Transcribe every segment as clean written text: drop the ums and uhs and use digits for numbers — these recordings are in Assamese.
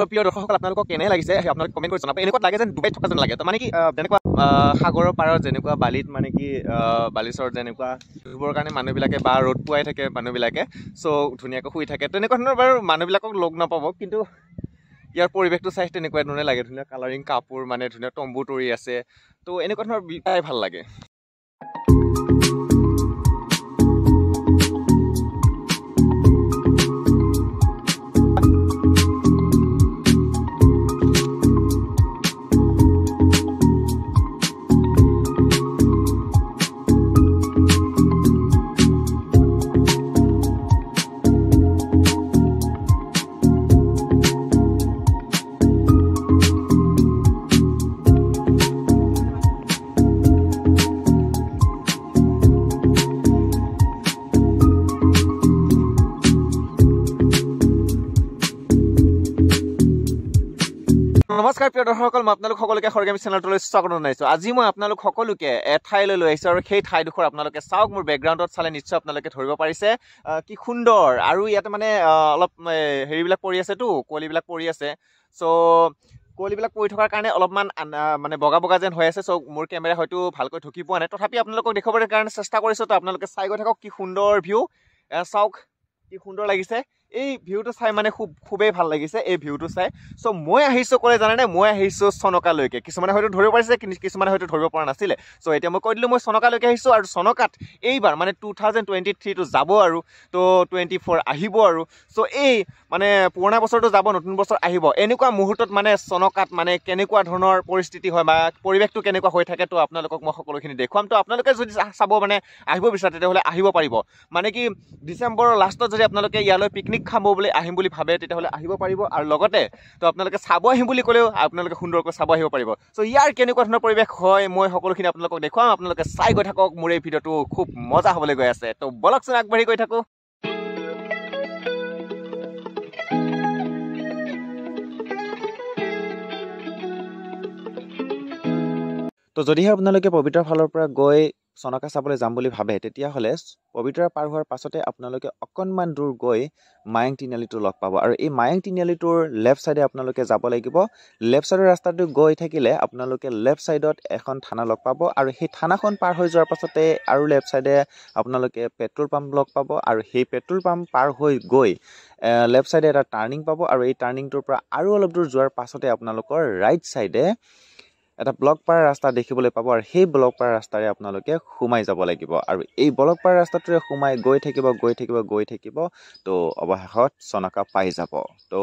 প্ৰিয় দৰ্শকসকল আপোনালোকক কেনে লাগিছে আপোনালোকে কমেণ্ট কৰি জনাব এনেকুৱা লাগে যেন ডুবাইত থকা যেন লাগে তো মানে কি যেনেকুৱা সাগৰৰ পাৰত যেনেকুৱা বালিত মানে কি বালিচৰত যেনেকুৱা সেইবোৰৰ কাৰণে মানুহবিলাকে বা ৰ'দ পোৱাই থাকে মানুহবিলাকে চ' ধুনীয়াকৈ শুই থাকে তেনেকুৱা ধৰণৰ বাৰু মানুহবিলাকক লগ নাপাব কিন্তু ইয়াৰ পৰিৱেশটো চাই তেনেকুৱা ধৰণে লাগে ধুনীয়া কালাৰিং কাপোৰ মানে ধুনীয়া তম্বু তৰি আছে তো এনেকুৱা ধৰণৰ বিটাই ভাল লাগে নমস্কাৰ প্ৰিয় দৰ্শকসকল মই আপোনালোক সকলোকে খৰগামী চেনেলটোলৈ স্বাগতম জনাইছোঁ আজি মই আপোনালোক সকলোকে এঠাইলৈ লৈ আহিছোঁ আৰু সেই ঠাইডোখৰ আপোনালোকে চাওক মোৰ বেকগ্ৰাউণ্ডত চালে নিশ্চয় আপোনালোকে ধৰিব পাৰিছে কি সুন্দৰ আৰু ইয়াতে মানে অলপ হেৰিবিলাক পৰি আছেতো কুঁৱলীবিলাক পৰি আছে চ' কুঁৱলীবিলাক পৰি থকাৰ কাৰণে অলপমান মানে বগা বগা যেন হৈ আছে চ' মোৰ কেমেৰা হয়তো ভালকৈ ঢুকি পোৱা নাই তথাপি আপোনালোকক দেখুৱাবৰ কাৰণে চেষ্টা কৰিছোঁ তো আপোনালোকে চাই গৈ থাকক কি সুন্দৰ ভিউ চাওক কি সুন্দৰ লাগিছে এই ভিউটো চাই মানে খুবেই ভাল লাগিছে এই ভিউটো চাই চ' মই আহিছোঁ ক'লে জানেনে মই আহিছোঁ চনকালৈকে কিছুমানে হয়তো ধৰিব পাৰিছে কিছুমানে হয়তো ধৰিব পৰা নাছিলে চ' এতিয়া মই কৈ দিলোঁ মই চনকালৈকে আহিছোঁ আৰু চনকাত এইবাৰ মানে 2023টো যাব আৰু তো 24 আহিব আৰু চ' এই মানে পুৰণা বছৰটো যাব নতুন বছৰ আহিব এনেকুৱা মুহূৰ্তত মানে চনকাত মানে কেনেকুৱা ধৰণৰ পৰিস্থিতি হয় বা পৰিৱেশটো কেনেকুৱা হৈ থাকে তো আপোনালোকক মই সকলোখিনি দেখুৱাম তো আপোনালোকে যদি চাব মানে আহিব বিচাৰে তেতিয়াহ'লে আহিব পাৰিব মানে কি ডিচেম্বৰৰ লাষ্টত যদি আপোনালোকে ইয়ালৈ পিকনিক খাব বুলি আহিম বুলি ভাবে তেতিয়াহ'লে আহিব পাৰিব আৰু লগতে তো আপোনালোকে চাব আহিম বুলি ক'লেও আপোনালোকে সুন্দৰকৈ চাব আহিব পাৰিব চ' ইয়াৰ কেনেকুৱা ধৰণৰ পৰিৱেশ হয় মই সকলোখিনি আপোনালোকক দেখুৱাম আপোনালোকে চাই গৈ থাকক মোৰ এই ভিডিঅ'টো খুব মজা হ'বলৈ গৈ আছে তো বলকচোন আগবাঢ়ি গৈ থাকোঁ তো যদিহে আপোনালোকে পবিতৰাৰ ফালৰ পৰা গৈ চনকা চাবলৈ যাম বুলি ভাবে তেতিয়াহ'লে পবিতৰা পাৰ হোৱাৰ পাছতে আপোনালোকে অকণমান দূৰ গৈ মায়ং তিনিআলিটো লগ পাব আৰু এই মায়ং তিনিআলিটোৰ লেফ্ট ছাইডে আপোনালোকে যাব লাগিব লেফ্ট ছাইডৰ ৰাস্তাটো গৈ থাকিলে আপোনালোকে লেফ্ট ছাইডত এখন থানা লগ পাব আৰু সেই থানাখন পাৰ হৈ যোৱাৰ পাছতে আৰু লেফ্ট ছাইডে আপোনালোকে পেট্ৰল পাম্প লগ পাব আৰু সেই পেট্ৰল পাম্প পাৰ হৈ গৈ লেফ্ট ছাইডে এটা টাৰ্ণিং পাব আৰু এই টাৰ্ণিংটোৰ পৰা আৰু অলপ দূৰ যোৱাৰ পাছতে আপোনালোকৰ ৰাইট ছাইডে এটা ব্লক পাৰা ৰাস্তা দেখিবলৈ পাব আৰু সেই ব্লক পাৰা ৰাস্তাৰে আপোনালোকে সোমাই যাব লাগিব আৰু এই ব্লক পাৰা ৰাস্তাটোৰে সোমাই গৈ থাকিব তো অৱশেষত চনকা পাই যাব তো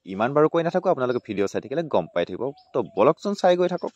ইমান বাৰু কৈ নাথাকোঁ আপোনালোকে ভিডিঅ' চাই থাকিলে গম পাই থাকিব তো বলকচোন চাই গৈ থাকক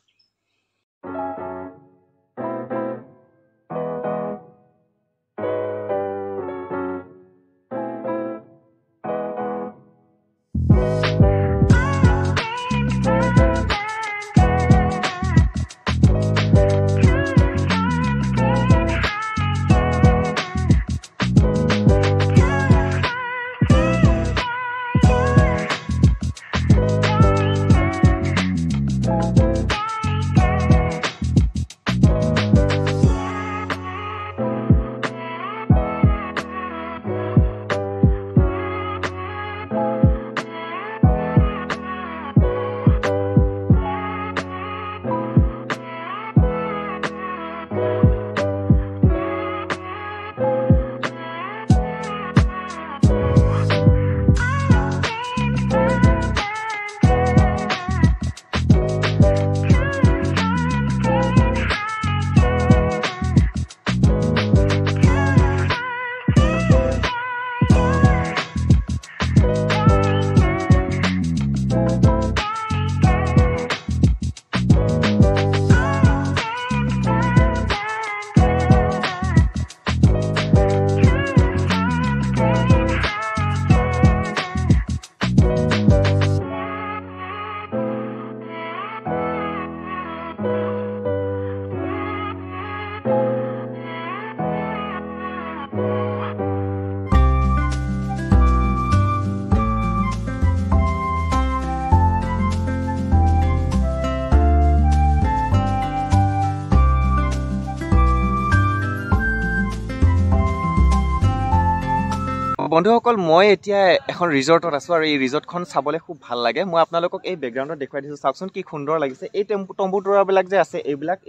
বন্ধুসকল মই এতিয়া এখন ৰিজৰ্টত আছোঁ আৰু এই ৰিজৰ্টখন চাবলৈ খুব ভাল লাগে মই আপোনালোকক এই বেকগ্ৰাউণ্ডত দেখুৱাই দিছোঁ চাওকচোন কি সুন্দৰ লাগিছে এই তম্বু তৰাবিলাক যে আছে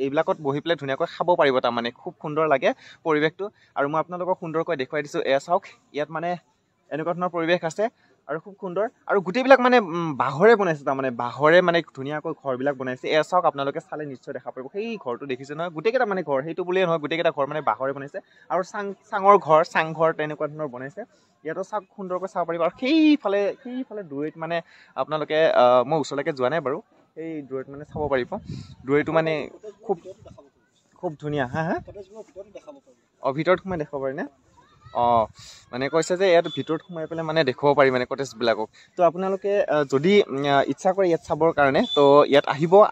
এইবিলাকত বহি পেলাই ধুনীয়াকৈ খাব পাৰিব তাৰমানে খুব সুন্দৰ লাগে পৰিৱেশটো আৰু মই আপোনালোকক সুন্দৰকৈ দেখুৱাই দিছোঁ এয়া চাওক ইয়াত মানে এনেকুৱা ধৰণৰ পৰিৱেশ আছে আৰু খুব সুন্দৰ আৰু গোটেইবিলাক মানে বাঁহৰে বনাইছে তাৰমানে বাঁহৰে মানে ধুনীয়াকৈ ঘৰবিলাক বনাইছে এয়া চাওক আপোনালোকে চালে নিশ্চয় দেখা পাব সেই ঘৰটো দেখিছে নহয় গোটেইকেইটা মানে ঘৰ সেইটো বুলিয়ে নহয় গোটেইকেইটা ঘৰ মানে বাঁহৰে বনাইছে আৰু চাংঘৰ তেনেকুৱা ধৰণৰ বনাইছে ইয়াতো চাওক সুন্দৰকৈ চাব পাৰিব আৰু সেইফালে দূৰৈত মানে আপোনালোকে মই ওচৰলৈকে যোৱা নাই বাৰু সেই দূৰৈত মানে চাব পাৰিব দূৰৈটো মানে খুব ধুনীয়া হা ভিতৰত সোমাই দেখাব পাৰিনে মানে কৈছে যে ইয়াত ভিতৰত সোমাই পেলাই মানে দেখুৱাব পাৰি মানে কটেজবিলাকক তো আপোনালোকে যদি ইচ্ছা কৰে ইয়াত চাবৰ কাৰণে তো ইয়াত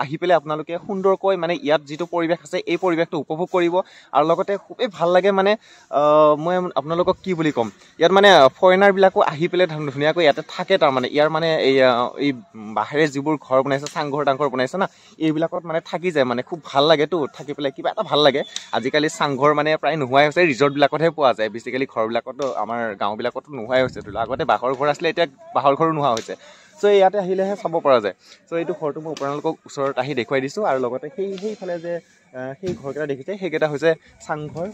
আহি পেলাই আপোনালোকে সুন্দৰকৈ মানে ইয়াত যিটো পৰিৱেশ আছে এই পৰিৱেশটো উপভোগ কৰিব আৰু লগতে খুবেই ভাল লাগে মানে মই আপোনালোকক কি বুলি ক'ম ইয়াত মানে ফৰেনাৰবিলাকো আহি পেলাই ধুনীয়াকৈ ইয়াতে থাকে তাৰমানে ইয়াৰ মানে এই বাহিৰে যিবোৰ ঘৰ বনাইছে চাংঘৰ বনাইছে না এইবিলাকত মানে থাকি যায় মানে খুব ভাল লাগেতো থাকি পেলাই কিবা এটা ভাল লাগে আজিকালি চাংঘৰ মানে প্ৰায় নোহোৱাই হৈছে ৰিজৰ্টবিলাকতহে পোৱা যায় বেছিকেলি ঘৰবিলাকতো আমাৰ গাঁওবিলাকতো নোহোৱাই হৈছে ধৰি লওক আগতে বাঁহৰ ঘৰ আছিলে এতিয়া বাঁহৰ ঘৰো নোহোৱা হৈছে চ' ইয়াতে আহিলেহে চাব পৰা যায় চ' এইটো ঘৰটো মই আপোনালোকক ওচৰত আহি দেখুৱাই দিছোঁ আৰু লগতে সেইফালে যে সেই ঘৰকেইটা দেখিছে সেইকেইটা হৈছে চাংঘৰ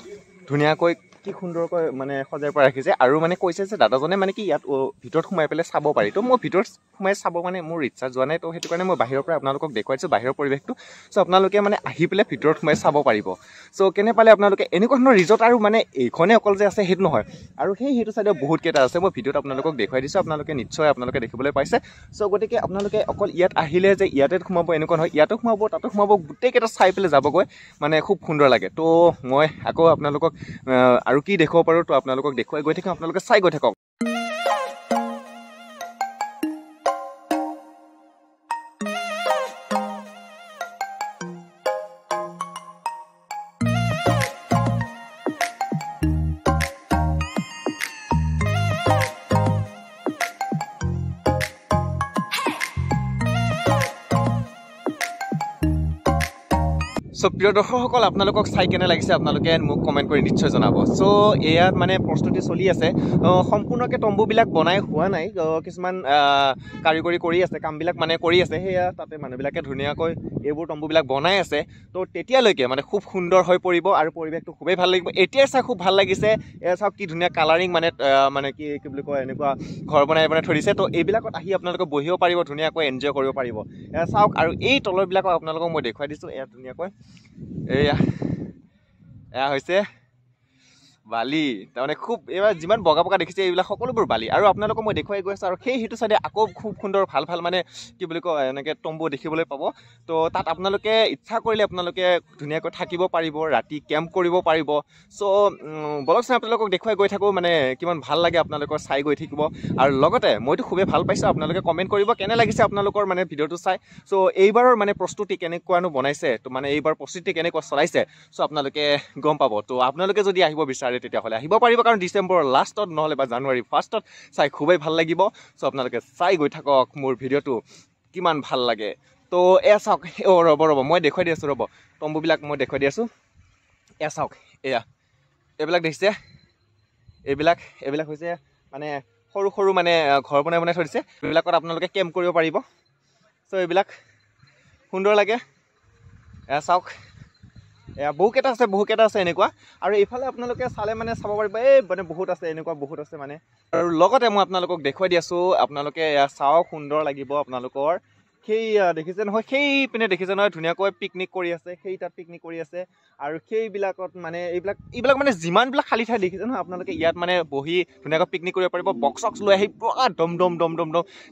ধুনীয়াকৈ কি সুন্দৰকৈ মানে সজাই পৰা ৰাখিছে আৰু মানে কৈছে যে দাদাজনে মানে কি ইয়াত ভিতৰত সোমাই পেলাই চাব পাৰি তো মই ভিতৰত সোমাই চাব মানে মোৰ ইচ্ছা যোৱা নাই তো সেইটো কাৰণে মই বাহিৰৰ পৰা আপোনালোকক দেখুৱাইছোঁ বাহিৰৰ পৰিৱেশটো চ' আপোনালোকে মানে আহি পেলাই ভিতৰত সোমাই চাব পাৰিব চ' কেনে পালে আপোনালোকে এনেকুৱা ধৰণৰ ৰিজৰ্ট আৰু মানে এইখনেই অকল যে আছে সেইটো নহয় আৰু সেইটো চাইডে বহুতকেইটা আছে মই ভিডিঅ'ত আপোনালোকক দেখুৱাই দিছোঁ আপোনালোকে নিশ্চয় দেখিবলৈ পাইছে চ' গতিকে আপোনালোকে অকল ইয়াত আহিলে যে ইয়াতে সোমাব এনেকুৱা নহয় ইয়াতো সোমাব তাতো সোমাব গোটেইকেইটা চাই পেলাই যাবগৈ মানে খুব সুন্দৰ লাগে তো মই আকৌ আপোনালোকক আৰু কি দেখুৱাব পাৰোঁ তো আপোনালোকক দেখুৱাই গৈ থাকিম আপোনালোকে চাই গৈ থাকক চ' প্ৰিয় দৰ্শকসকল আপোনালোকক চাই কেনে লাগিছে আপোনালোকে মোক কমেণ্ট কৰি নিশ্চয় জনাব চ' এয়াত মানে প্ৰস্তুতি চলি আছে সম্পূৰ্ণকৈ তম্বুবিলাক বনাই হোৱা নাই কিছুমান কাৰিকৰী কৰি আছে কামবিলাক মানে কৰি আছে সেয়া তাতে মানুহবিলাকে ধুনীয়াকৈ এইবোৰ তম্বুবিলাক বনাই আছে তো তেতিয়ালৈকে মানে খুব সুন্দৰ হৈ পৰিব আৰু পৰিৱেশটো খুবেই ভাল লাগিব এতিয়াই চাই খুব ভাল লাগিছে এয়া চাওক কি ধুনীয়া কালাৰিং মানে কি বুলি কয় এনেকুৱা ঘৰ বনাই থৈ দিছে তো এইবিলাকত আহি আপোনালোকে বহিব পাৰিব ধুনীয়াকৈ এনজয় কৰিব পাৰিব এয়া চাওক আৰু এই তলৰবিলাকক আপোনালোকক মই দেখুৱাই দিছোঁ এয়া ধুনীয়াকৈ এয়া হৈছে বালি তাৰমানে খুব এইবাৰ যিমান বগা দেখিছে এইবিলাক সকলোবোৰ বালি আৰু আপোনালোকক মই দেখুৱাই গৈ আছোঁ আৰু সেইটো চাইডে আকৌ খুব সুন্দৰ ভাল মানে কি বুলি কয় এনেকৈ তম্বু দেখিবলৈ পাব তো তাত আপোনালোকে ইচ্ছা কৰিলে আপোনালোকে ধুনীয়াকৈ থাকিব পাৰিব ৰাতি কেম্প কৰিব পাৰিব চ' বলকচোন আপোনালোকক দেখুৱাই গৈ থাকোঁ মানে কিমান ভাল লাগে আপোনালোকৰ চাই গৈ থাকিব আৰু লগতে মইতো খুবেই ভাল পাইছোঁ আপোনালোকে কমেণ্ট কৰিব কেনে লাগিছে আপোনালোকৰ মানে ভিডিঅ'টো চাই চ' এইবাৰৰ মানে প্ৰস্তুতি কেনেকুৱানো বনাইছে তো মানে এইবাৰ প্ৰস্তুতি কেনেকুৱা চলাইছে চ' আপোনালোকে গম পাব তো আপোনালোকে যদি আহিব বিচাৰে তেতিয়াহ'লে আহিব পাৰিব কাৰণ ডিচেম্বৰৰ লাষ্টত নহ'লে বা জানুৱাৰী ফাৰ্ষ্টত চাই খুবেই ভাল লাগিব চ' আপোনালোকে চাই গৈ থাকক মোৰ ভিডিঅ'টো কিমান ভাল লাগে তো এয়া চাওক ৰ'ব মই দেখুৱাই দি আছোঁ ৰ'ব তম্বুবিলাক মই দেখুৱাই দি আছোঁ এয়া চাওক এইবিলাক দেখিছে এইবিলাক হৈছে মানে সৰু মানে ঘৰ বনাই থৈ দিছে এইবিলাকত আপোনালোকে কেম্প কৰিব পাৰিব চ' এইবিলাক সুন্দৰ লাগে এয়া চাওক এয়া বহুকেইটা আছে এনেকুৱা আৰু এইফালে আপোনালোকে চালে মানে চাব পাৰিব মানে বহুত আছে এনেকুৱা বহুত আছে মানে আৰু লগতে মই আপোনালোকক দেখুৱাই দি আছোঁ আপোনালোকে এয়া চাওক সুন্দৰ লাগিব আপোনালোকৰ সেই দেখিছে নহয় সেইপিনে দেখিছে নহয় ধুনীয়াকৈ পিকনিক কৰি আছে তাত পিকনিক কৰি আছে আৰু সেইবিলাকত মানে এইবিলাক মানে যিমানবিলাক খালী ঠাই দেখিছে নহয় আপোনালোকে ইয়াত মানে বহি ধুনীয়াকৈ পিকনিক কৰিব পাৰিব বক্স লৈ আহি পুৰা দম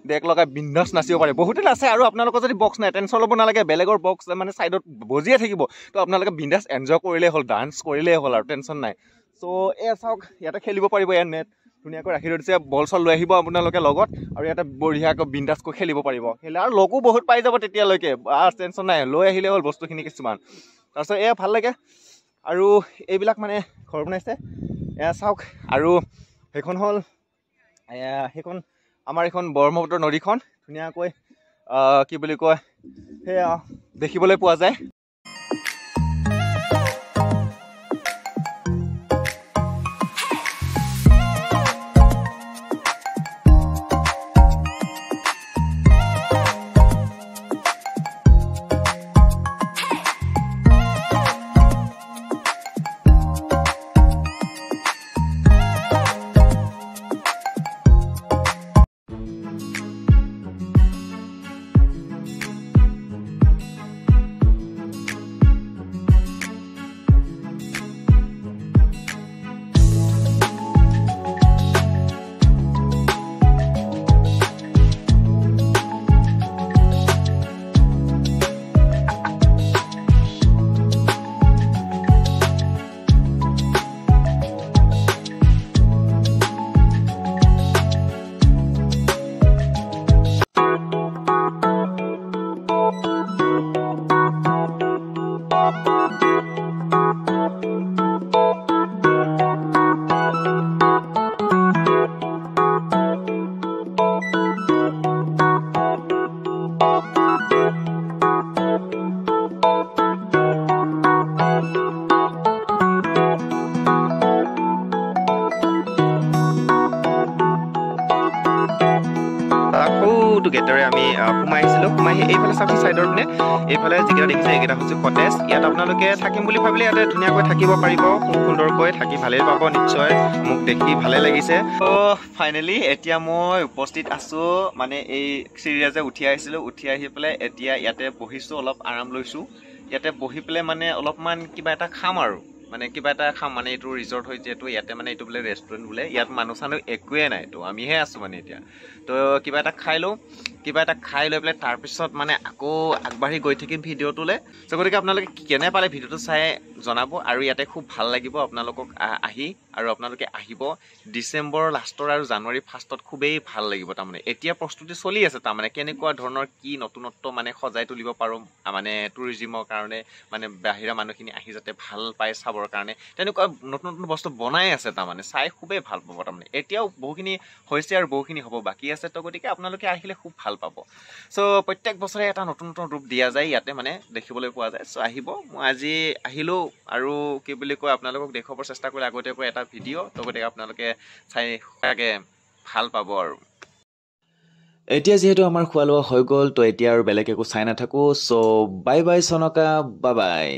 ডেক লগাই বিন্দাছ নাচিব পাৰে বহুতে নাচে আৰু আপোনালোকৰ যদি বক্স নাই টেনশ্যন ল'ব নালাগে বেলেগৰ বক্স মানে ছাইডত বজিয়ে থাকিব তো আপোনালোকে বিন্দাছ এনজয় কৰিলেই হ'ল ডান্স কৰিলেই হ'ল আৰু টেনশ্যন নাই চ' এয়া চাওক ইয়াতে খেলিব পাৰিব ইয়াত নেট ধুনীয়াকৈ ৰাখি থৈ দিছে বল চল লৈ আহিব আপোনালোকে লগত আৰু ইয়াতে বঢ়িয়াকৈ বিন্দাছকৈ খেলিব পাৰিব আৰু লগো বহুত পাই যাব তেতিয়ালৈকে টেনশ্যন নাই লৈ আহিলে হ'ল বস্তুখিনি কিছুমান তাৰপিছত এয়া ভাল লাগে আৰু এইবিলাক মানে ঘৰ বনাইছে এয়া চাওক আৰু সেইখন হ'ল সেইখন আমাৰ এইখন ব্ৰহ্মপুত্ৰ নদীখন ধুনীয়াকৈ কি বুলি কয় সেয়া দেখিবলৈ পোৱা যায় গেটেৰে আমি সোমাই আহিছিলোঁ সোমাই আহি এইফালে চাওকচোন ছাইডৰ পিনে এইফালে যিকেইটা দেখিছে এইকেইটা হৈছে কটেজ ইয়াত আপোনালোকে থাকিম বুলি ভাবিলে ইয়াতে ধুনীয়াকৈ থাকিব পাৰিব খুব সুন্দৰকৈ থাকি ভালেই পাব নিশ্চয় মোক দেখি ভালে লাগিছে তো ফাইনেলি এতিয়া মই উপস্থিত আছোঁ মানে এই চিৰিয়া যে উঠি আহিছিলোঁ উঠি আহি পেলাই এতিয়া ইয়াতে বহিছোঁ অলপ আৰাম লৈছোঁ ইয়াতে বহি পেলাই মানে অলপমান কিবা এটা খাম আৰু মানে কিবা এটা খাম মানে এইটো ৰিজৰ্ট হয় যিহেতু ইয়াতে মানে এইটো বোলে ৰেষ্টুৰেণ্ট বোলে ইয়াত মানুহ চানুহ একোৱে নাই তো আমিহে আছোঁ মানে এতিয়া তো কিবা এটা খাই লওঁ কিবা এটা খাই লৈ পেলাই তাৰপিছত মানে আকৌ আগবাঢ়ি গৈ থাকিম ভিডিঅ'টোলৈ চ' গতিকে আপোনালোকে কেনে পালে ভিডিঅ'টো চাই জনাব আৰু ইয়াতে খুব ভাল লাগিব আপোনালোকক আহি আৰু আপোনালোকে আহিব ডিচেম্বৰৰ লাষ্টৰ আৰু জানুৱাৰী ফাৰ্ষ্টত খুবেই ভাল লাগিব তাৰমানে এতিয়া প্ৰস্তুতি চলি আছে তাৰমানে কেনেকুৱা ধৰণৰ কি নতুনত্ব মানে সজাই তুলিব পাৰোঁ মানে টুৰিজিমৰ কাৰণে মানে বাহিৰা মানুহখিনি আহি যাতে ভাল পায় চাবৰ কাৰণে তেনেকুৱা নতুন নতুন বস্তু বনাই আছে তাৰমানে চাই খুবেই ভাল পাব তাৰমানে এতিয়াও বহুখিনি হৈছে আৰু বহুখিনি হ'ব বাকী আছে তো গতিকে আপোনালোকে আহিলে খুব ভাল পাব চ' প্ৰত্যেক বছৰে এটা নতুন নতুন ৰূপ দিয়া যায় ইয়াতে মানে দেখিবলৈ পোৱা যায় চ' আহিব মই আজি আহিলোঁ আৰু কি বুলি কয় আপোনালোকক দেখুৱাবৰ চেষ্টা কৰিলে আগতীয়াকৈ এটা ভিডিঅ' তো গতিকে আপোনালোকে চাই সঁচাকৈ ভাল পাব আৰু এতিয়া যিহেতু আমাৰ খোৱা লোৱা হৈ গ'ল তো এতিয়া আৰু বেলেগ একো চাই নাথাকোঁ চ' বাই বাই চনকা বাই বাই